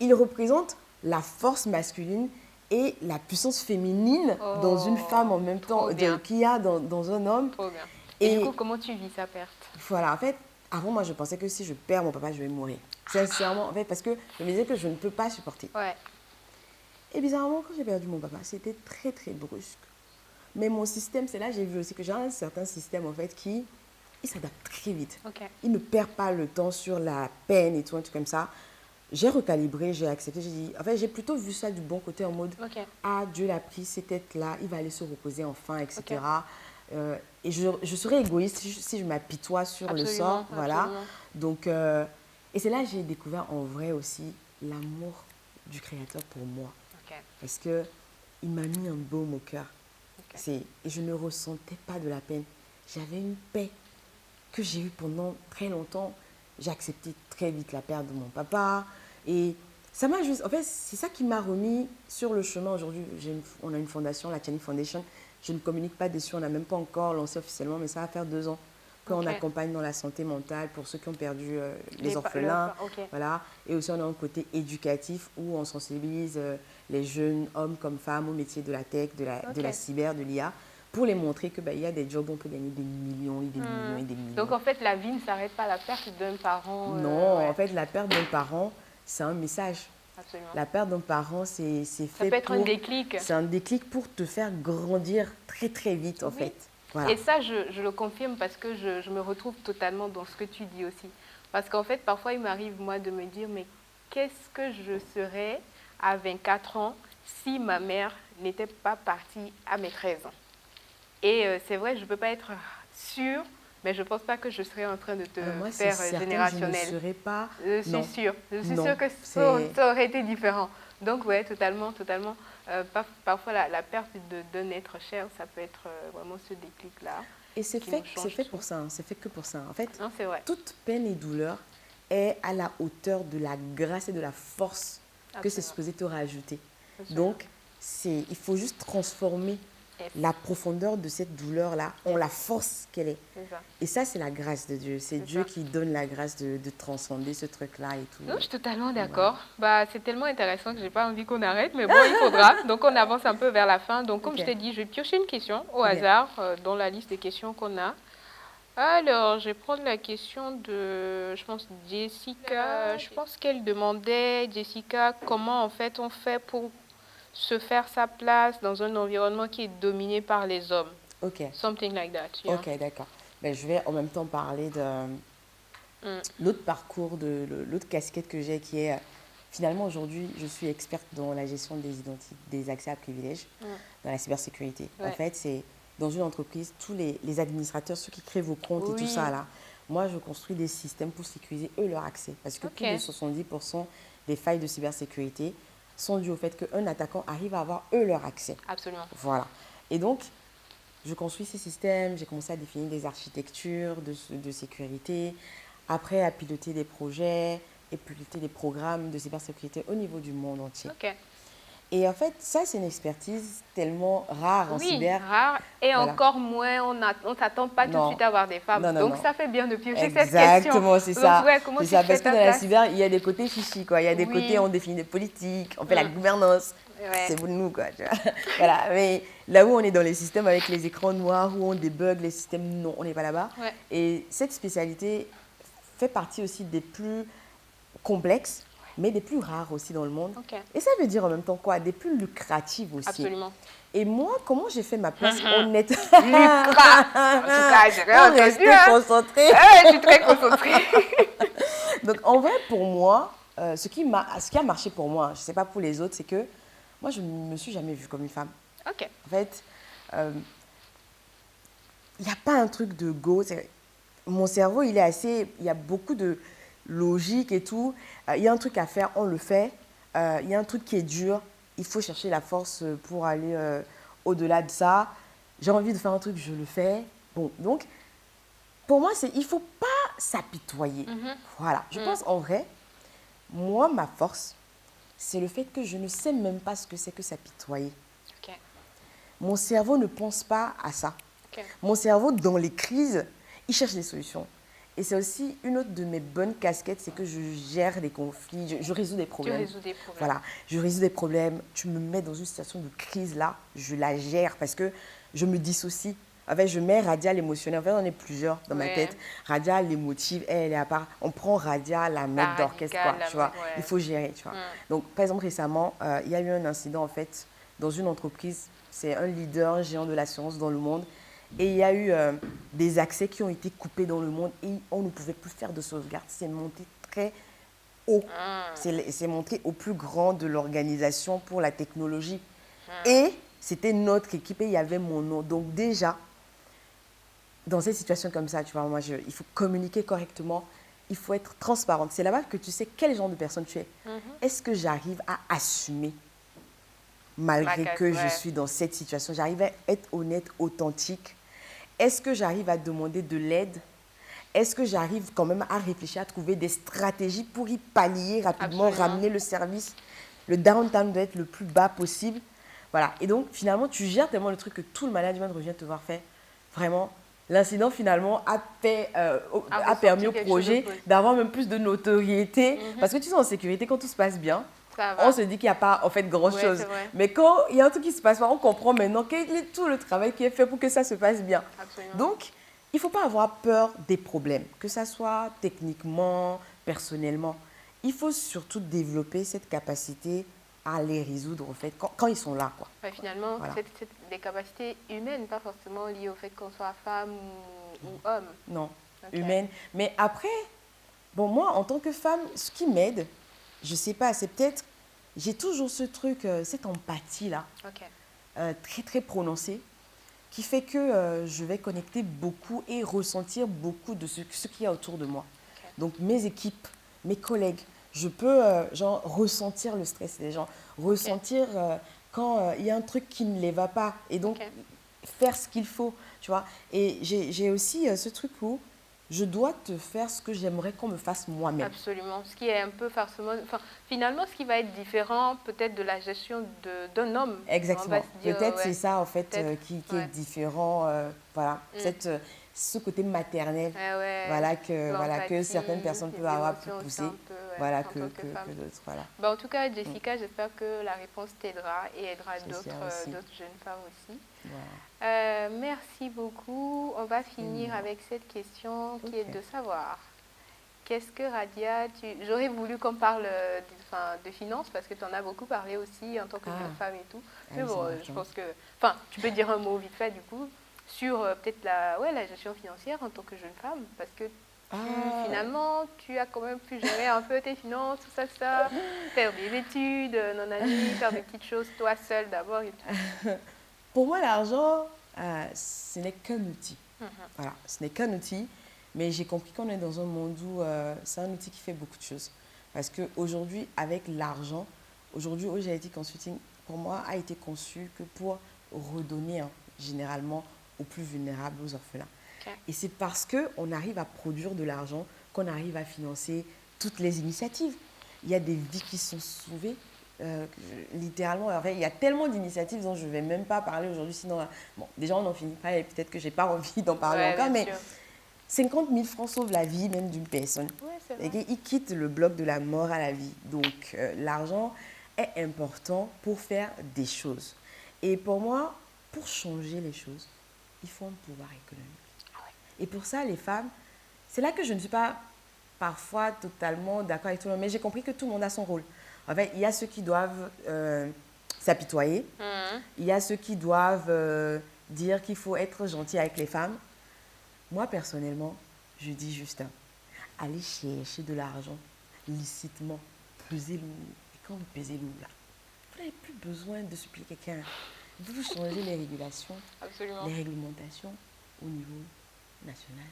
Speaker 2: il représente la force masculine et la puissance féminine dans une femme en même temps, qu'il y a dans un homme.
Speaker 1: Trop bien. Et du coup, comment tu vis sa perte?
Speaker 2: Voilà, en fait, avant, moi, je pensais que si je perds mon papa, je vais mourir. Sincèrement, en fait, parce que je me disais que je ne peux pas supporter. Et bizarrement, quand j'ai perdu mon papa, c'était très, très brusque. Mais mon système, c'est là j'ai vu aussi que j'ai un certain système, en fait, il s'adapte très vite. Il ne perd pas le temps sur la peine et tout, un truc comme ça. J'ai recalibré, j'ai accepté, j'ai dit... En fait, j'ai plutôt vu ça du bon côté en mode... Ah, Dieu l'a pris, c'était là, il va aller se reposer enfin, etc. Et je serais égoïste si je m'apitoie sur le sort. Voilà.
Speaker 1: Absolument.
Speaker 2: Donc, et c'est là que j'ai découvert en vrai aussi l'amour du Créateur pour moi.
Speaker 1: Ok.
Speaker 2: Parce qu'il m'a mis un baume au cœur.
Speaker 1: Ok.
Speaker 2: Et je ne ressentais pas de la peine. J'avais une paix que j'ai eue pendant très longtemps. J'ai accepté très vite la perte de mon papa. Et ça m'a juste... En fait, c'est ça qui m'a remis sur le chemin aujourd'hui. On a une fondation, la Chani Foundation. Je ne communique pas dessus, on n'a même pas encore lancé officiellement, mais ça va faire 2 ans qu'on accompagne dans la santé mentale pour ceux qui ont perdu les orphelins. Voilà. Et aussi, on a un côté éducatif où on sensibilise les jeunes hommes comme femmes au métier de la tech, de la cyber, de l'IA, pour les montrer qu'il y a des jobs où on peut gagner des millions et des millions et des millions.
Speaker 1: Donc, en fait, la vie ne s'arrête pas à la perte d'un parent.
Speaker 2: Non, en fait, la perte d'un parent, c'est un message.
Speaker 1: Absolument.
Speaker 2: La perte d'un parent, c'est fait pour...
Speaker 1: Ça peut être un déclic.
Speaker 2: C'est un déclic pour te faire grandir très, très vite, en fait. Voilà.
Speaker 1: Et ça, je le confirme parce que je me retrouve totalement dans ce que tu dis aussi. Parce qu'en fait, parfois, il m'arrive, moi, de me dire, mais qu'est-ce que je serais à 24 ans si ma mère n'était pas partie à mes 13 ans? Et c'est vrai, je ne peux pas être sûre, mais je ne pense pas que je serais en train de te faire générationnel.
Speaker 2: Je ne serais pas...
Speaker 1: Je suis sûre. Je suis sûre que ça aurait été différent. Donc, ouais, totalement. Parfois, la perte d'un être cher, ça peut être vraiment ce déclic-là.
Speaker 2: Et c'est fait pour ça. C'est fait que pour ça. En fait,
Speaker 1: c'est vrai.
Speaker 2: Toute peine et douleur est à la hauteur de la grâce et de la force que c'est supposé te rajouter. Donc, il faut juste transformer la profondeur de cette douleur-là en la force qu'elle est. Et ça, c'est la grâce de Dieu. C'est Dieu qui donne la grâce de transcender ce truc-là et tout.
Speaker 1: Non, je suis totalement d'accord. Voilà. C'est tellement intéressant que je n'ai pas envie qu'on arrête, mais bon, il faudra. Donc, on avance un peu vers la fin. Donc, comme je t'ai dit, je vais piocher une question au hasard dans la liste des questions qu'on a. Alors, je vais prendre la question de, je pense, Jessica. Je pense qu'elle demandait, Jessica, comment en fait on fait pour se faire sa place dans un environnement qui est dominé par les hommes.
Speaker 2: Ok.
Speaker 1: Something like that.
Speaker 2: Ok, d'accord. Ben, je vais en même temps parler de l'autre parcours, de l'autre casquette que j'ai qui est... Finalement, aujourd'hui, je suis experte dans la gestion des identités, des accès à privilèges, dans la cybersécurité. En fait, c'est dans une entreprise, tous les administrateurs, ceux qui créent vos comptes et tout ça, là, moi, je construis des systèmes pour sécuriser eux leur accès. Parce que plus de 70% des failles de cybersécurité sont dues au fait qu'un attaquant arrive à avoir eux leur accès.
Speaker 1: Absolument.
Speaker 2: Voilà. Et donc, je construis ces systèmes, j'ai commencé à définir des architectures de sécurité, après à piloter des projets et piloter des programmes de cybersécurité au niveau du monde entier.
Speaker 1: Ok.
Speaker 2: Et en fait, ça, c'est une expertise tellement rare en cyber.
Speaker 1: Oui, rare. Et encore moins, on ne s'attend pas tout de suite à avoir des femmes. Donc, ça fait bien de piocher cette question.
Speaker 2: Exactement, c'est ça.
Speaker 1: Donc,
Speaker 2: c'est ça, parce que dans la cyber, il y a des côtés chichi, quoi. Il y a des côtés, on définit des politiques, on fait la gouvernance. C'est vous de nous, quoi. Tu vois. Voilà. Mais là où on est dans les systèmes avec les écrans noirs, où on débug les systèmes, non, on n'est pas là-bas. Et cette spécialité fait partie aussi des plus complexes, mais des plus rares aussi dans le monde. Et ça veut dire en même temps quoi? Des plus lucratives aussi.
Speaker 1: Absolument.
Speaker 2: Et moi, comment j'ai fait ma place honnêtement?
Speaker 1: Lucra. En tout cas, j'ai rien entendu.
Speaker 2: Rester concentrée.
Speaker 1: Je suis très concentrée.
Speaker 2: Donc, en vrai, pour moi, ce qui a marché pour moi, je ne sais pas pour les autres, c'est que moi, je ne me suis jamais vue comme une femme.
Speaker 1: Ok.
Speaker 2: En fait, il n'y a pas un truc de go. Mon cerveau, il y a beaucoup de logique et tout. Il y a un truc à faire, on le fait. Il y a un truc qui est dur. Il faut chercher la force pour aller au-delà de ça. J'ai envie de faire un truc, je le fais. Bon, donc, pour moi, il ne faut pas s'apitoyer. Voilà. Je pense, en vrai, moi, ma force, c'est le fait que je ne sais même pas ce que c'est que s'apitoyer. Mon cerveau ne pense pas à ça. Mon cerveau, dans les crises, il cherche des solutions. Et c'est aussi une autre de mes bonnes casquettes, c'est que je gère des conflits, je résous des problèmes.
Speaker 1: Tu résous des problèmes.
Speaker 2: Voilà, je résous des problèmes. Tu me mets dans une situation de crise là, je la gère parce que je me dissocie. En fait, je mets Radia l'émotionnel. En fait, on est plusieurs dans ma tête. Radia l'émotive, elle est à part. On prend Radia, la maître d'orchestre, quoi, tu vois. Il faut gérer, tu vois. Donc, par exemple, récemment, il y a eu un incident, en fait, dans une entreprise. C'est un leader, un géant de l'assurance dans le monde. Et il y a eu des accès qui ont été coupés dans le monde et on ne pouvait plus faire de sauvegarde. C'est monté très haut. C'est monté au plus grand de l'organisation pour la technologie. Et c'était notre équipe et il y avait mon nom. Donc déjà, dans cette situation comme ça, tu vois, il faut communiquer correctement, il faut être transparente. C'est là-bas que tu sais quel genre de personne tu es. Est-ce que j'arrive à assumer malgré que je suis dans cette situation? J'arrive à être honnête, authentique. Est-ce que j'arrive à demander de l'aide? Est-ce que j'arrive quand même à réfléchir, à trouver des stratégies pour y pallier rapidement, ramener le service? Le downtime doit être le plus bas possible. Voilà. Et donc, finalement, tu gères tellement le truc que tout le management revient te voir faire. Vraiment, l'incident, finalement, a permis au projet d'avoir même plus de notoriété. Parce que tu sais, en sécurité, quand tout se passe bien, on se dit qu'il n'y a pas en fait grand-chose. Mais quand il y a un truc qui se passe pas, on comprend maintenant quel est tout le travail qui est fait pour que ça se passe bien.
Speaker 1: Absolument.
Speaker 2: Donc, il ne faut pas avoir peur des problèmes, que ça soit techniquement, personnellement. Il faut surtout développer cette capacité à les résoudre au fait, quand ils sont là, quoi.
Speaker 1: Ouais, finalement, voilà. C'est des capacités humaines, pas forcément liées au fait qu'on soit femme ou homme.
Speaker 2: Non, humaine. Mais après, bon, moi, en tant que femme, ce qui m'aide, je ne sais pas, c'est peut-être, j'ai toujours ce truc, cette empathie-là, très, très prononcée, qui fait que je vais connecter beaucoup et ressentir beaucoup de ce qu'il y a autour de moi. Donc, mes équipes, mes collègues, je peux genre, ressentir le stress des gens, ressentir quand il y a un truc qui ne les va pas et donc faire ce qu'il faut, tu vois. Et j'ai aussi ce truc où je dois te faire ce que j'aimerais qu'on me fasse moi-même.
Speaker 1: Absolument. Ce qui est un peu forcément... Enfin, finalement, ce qui va être différent peut-être de la gestion d'un homme.
Speaker 2: Exactement. Peut-être c'est ça, en fait, qui est différent. Voilà. Peut-être ce côté maternel voilà, que certaines personnes peuvent avoir plus poussé voilà, que d'autres. Voilà.
Speaker 1: En tout cas, Jessica, j'espère que la réponse t'aidera et aidera d'autres jeunes femmes aussi. Voilà. Merci beaucoup. On va finir avec cette question qui est de savoir, qu'est-ce que Radia, j'aurais voulu qu'on parle de finances parce que tu en as beaucoup parlé aussi en tant que jeune femme et tout. Mais bon, je pense que... Enfin, tu peux dire un mot vite fait du coup sur peut-être la gestion financière en tant que jeune femme parce que finalement, tu as quand même pu gérer un peu tes finances, tout ça, faire des études, faire des petites choses toi seule d'abord et tout.
Speaker 2: Pour moi, l'argent, ce n'est qu'un outil. Voilà, ce n'est qu'un outil, mais j'ai compris qu'on est dans un monde où c'est un outil qui fait beaucoup de choses. Parce qu'aujourd'hui, avec l'argent, aujourd'hui, OGIT Consulting, pour moi, a été conçu que pour redonner généralement aux plus vulnérables, aux orphelins. Et c'est parce qu'on arrive à produire de l'argent qu'on arrive à financer toutes les initiatives. Il y a des vies qui sont sauvées. Littéralement, en fait, il y a tellement d'initiatives dont je ne vais même pas parler aujourd'hui, sinon, bon, déjà on n'en finit pas et peut-être que je n'ai pas envie d'en parler encore, mais 50 000 francs sauvent la vie même d'une personne. Et il quitte le bloc de la mort à la vie. Donc, l'argent est important pour faire des choses. Et pour moi, pour changer les choses, il faut un pouvoir économique. Et pour ça, les femmes, c'est là que je ne suis pas parfois totalement d'accord avec tout le monde, mais j'ai compris que tout le monde a son rôle. En fait, il y a ceux qui doivent s'apitoyer. Il y a ceux qui doivent dire qu'il faut être gentil avec les femmes. Moi, personnellement, je dis juste, allez chercher de l'argent licitement, pesez lourd. Et quand vous pesez lourd, là, vous n'avez plus besoin de supplier quelqu'un. Vous changez les régulations, les réglementations au niveau national,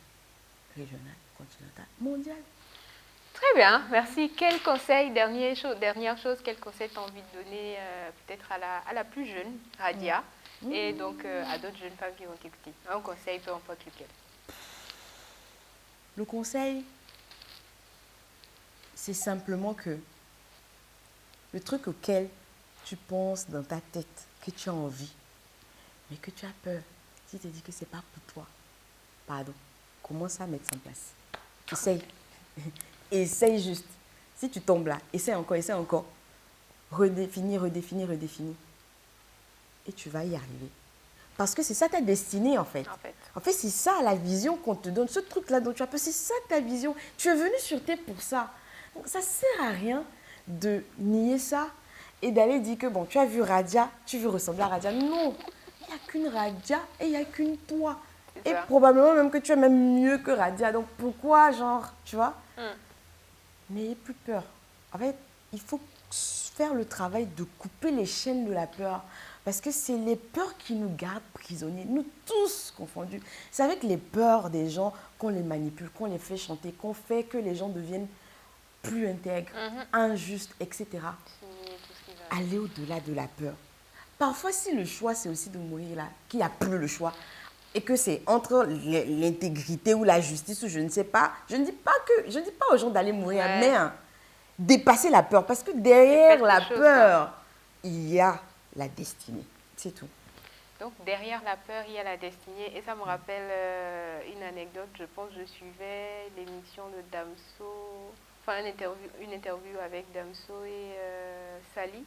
Speaker 2: régional, continental, mondial.
Speaker 1: Très bien, merci. Quel conseil, dernière chose, quel conseil tu as envie de donner peut-être à la plus jeune, Radia, et donc à d'autres jeunes femmes qui vont t'écouter? Un conseil, peu importe lequel.
Speaker 2: Le conseil, c'est simplement que le truc auquel tu penses dans ta tête, que tu as envie, mais que tu as peur, si tu te dis que ce n'est pas pour toi, pardon, commence à mettre ça en place. Essaye. Essaye juste. Si tu tombes là, essaye encore. Redéfinis. Et tu vas y arriver. Parce que c'est ça ta destinée, en fait. En fait, c'est ça la vision qu'on te donne. Ce truc-là dont tu as peur, c'est ça ta vision. Tu es venu sur Terre pour ça. Donc, ça ne sert à rien de nier ça et d'aller dire que, bon, tu as vu Radia, tu veux ressembler à Radia. Non, il n'y a qu'une Radia et il n'y a qu'une toi. Et probablement même que tu es même mieux que Radia. Donc, pourquoi, genre, tu vois N'ayez plus peur. En fait, il faut faire le travail de couper les chaînes de la peur. Parce que c'est les peurs qui nous gardent prisonniers, nous tous confondus. C'est avec les peurs des gens qu'on les manipule, qu'on les fait chanter, qu'on fait que les gens deviennent plus intègres, injustes, etc. Aller au-delà de la peur. Parfois, si le choix, c'est aussi de mourir là, qu'il n'y a plus le choix, et que c'est entre l'intégrité ou la justice, ou je ne sais pas, je ne dis pas aux gens d'aller mourir, mais dépasser la peur. Parce que derrière la peur, il y a la destinée. C'est tout.
Speaker 1: Donc, derrière la peur, il y a la destinée. Et ça me rappelle une anecdote. Je pense que je suivais l'émission de Damso, enfin une interview avec Damso et Sally.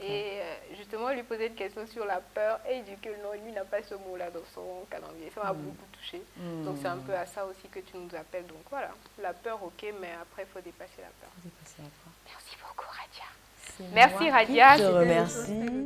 Speaker 1: Et justement, elle lui posait une question sur la peur et il dit que non, lui n'a pas ce mot-là dans son calendrier. Ça m'a beaucoup touchée. Donc, c'est un peu à ça aussi que tu nous appelles. Donc, voilà, la peur, ok, mais après, il faut dépasser la peur. Merci beaucoup, Radia. Merci, Radia.
Speaker 2: Je te remercie.